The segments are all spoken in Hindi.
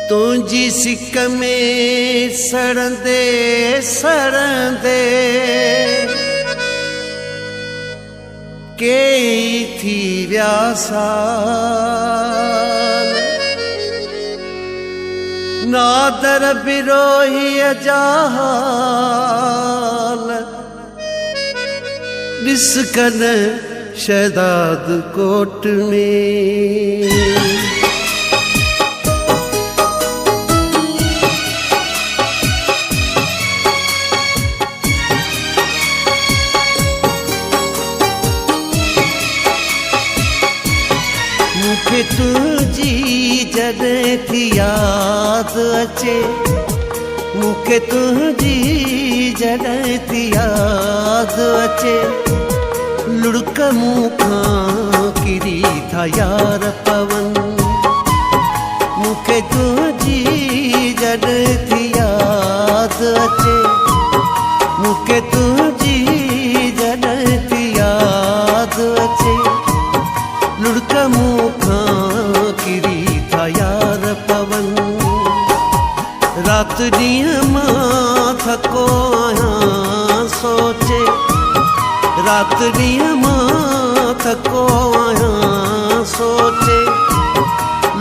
तुझी सिक में सड़ंदे सड़ंदे कई थी व्यासाल नादर बिरोही अजाल डिस्कन शहदाद कोट में मूंखे तुझी जॾहिं थी याद अचे मूंखे तुझी जॾहिं थी याद अचे लुड़क मूंखां किरी था यार पवन मूंखे तुझी जॾहिं थी याद अचे मूंखे तुझी जॾहिं थी याद अचे लुड़क मूंखां किरी था यार पवन रात ॾींहं मां थको आहियां सोचे रात ॾींहं मां थको आहियां सोचे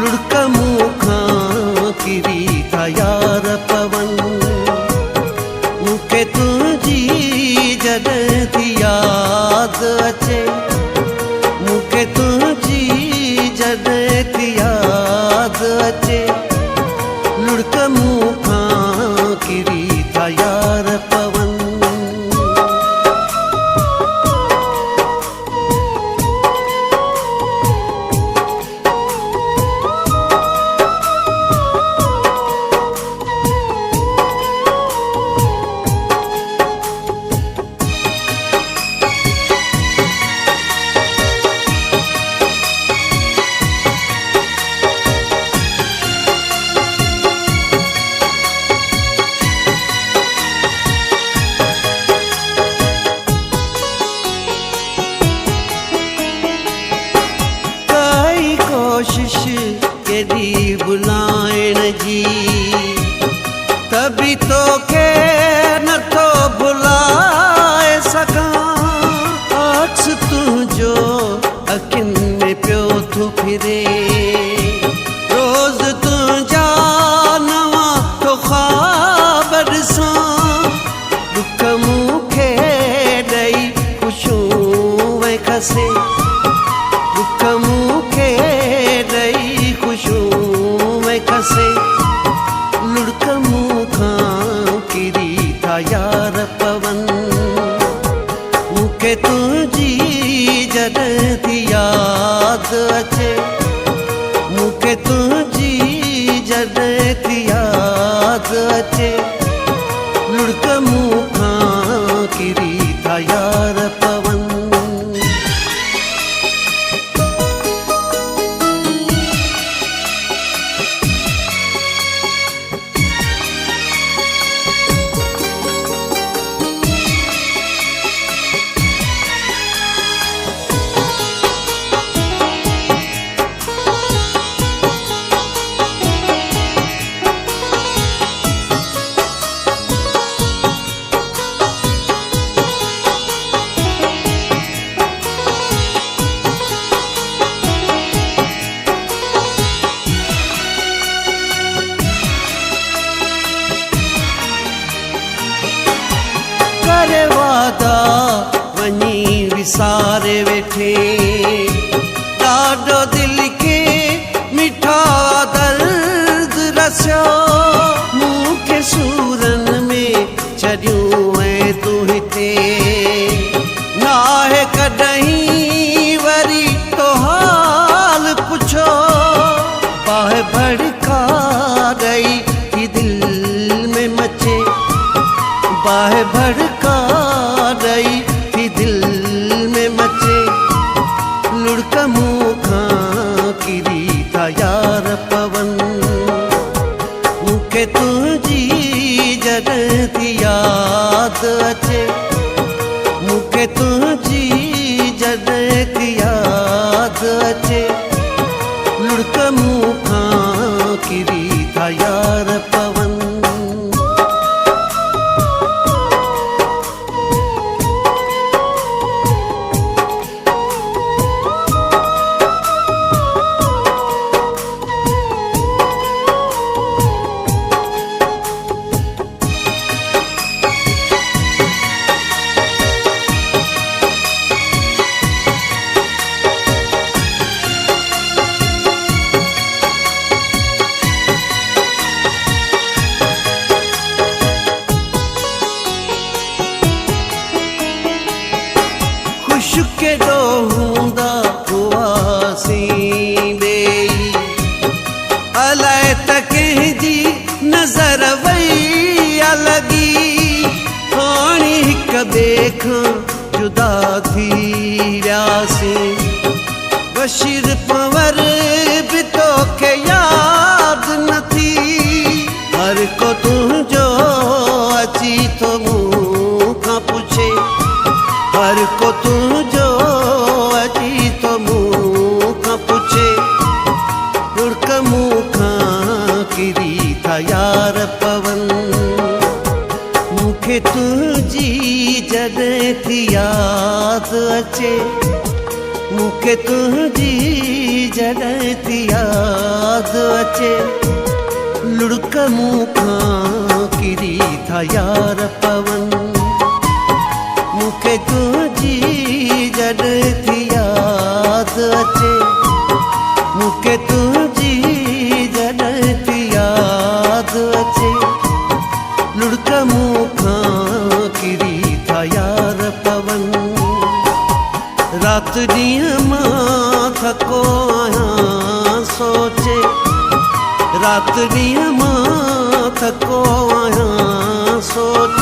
लुड़क मूंखां किरी था यार पवन मूंखे तुझी जॾहिं थी याद अचे मूंखे तुझी जॾहिं थी याद अचे लुड़क मूंखां किरी था यार पवन कोशिश केॾी भुलाइण जी तभी तो के नथो भुलाए सघां अक्स तुंहिंजो अखियुनि में पियो थो फिरे रोज़ तुंहिंजा नवां तो ख्वाब ॾिसां दुख मूंखे ॾेई ख़ुशियूं वै खसे दुख मूंखे ॾेई ख़ुशियूं में खसे लुड़क मूंखां किरी था यार पवन मूंखे तुझी जॾहिं थी याद अचे मूंखे तुझी जॾहिं थी याद अचे लुड़क मूंखां किरी था यार पवन करे वादा वञी विसारे वेठे ॾाढो दिलि खे मिठा दर्द रसियो मूंखे सूरनि में छॾियूं ऐं तूं हिते नाहे कॾहिं वरी तो हाल पुछो बाहि भड़का ॾेई ही दिलि में मचे बाहि भड़का ॾेई ही दिलि में मचे लुड़क मूंखां किरी था यार पवन मूंखे तुझी जॾहिं थी याद अचे मूंखे तुझी जॾहिं थी याद अचे लुड़क मूंखां किरी था बशीर पंवर भी तोखे याद न थी हर को तुझो अची तो मुँह खां पुछे हर को तुझो अची तो मुँह खां पुछे रुड़क मुँह खां किरी था यार पवन मूंखे तुझी जॾहिं थी याद अचे मूंखे तुझी जॾहिं थी याद अचे लुड़क मुँह खां किरी था यार पवन मूंखे तुझी जॾहिं थी याद अचे मूंखे तुझी जॾहिं थी याद अचे लुड़क मुँह खां किरी था यार पवन रात ॾींहं मां थको आहियां सोचे रात ॾींहं मां थको आहियां सोचे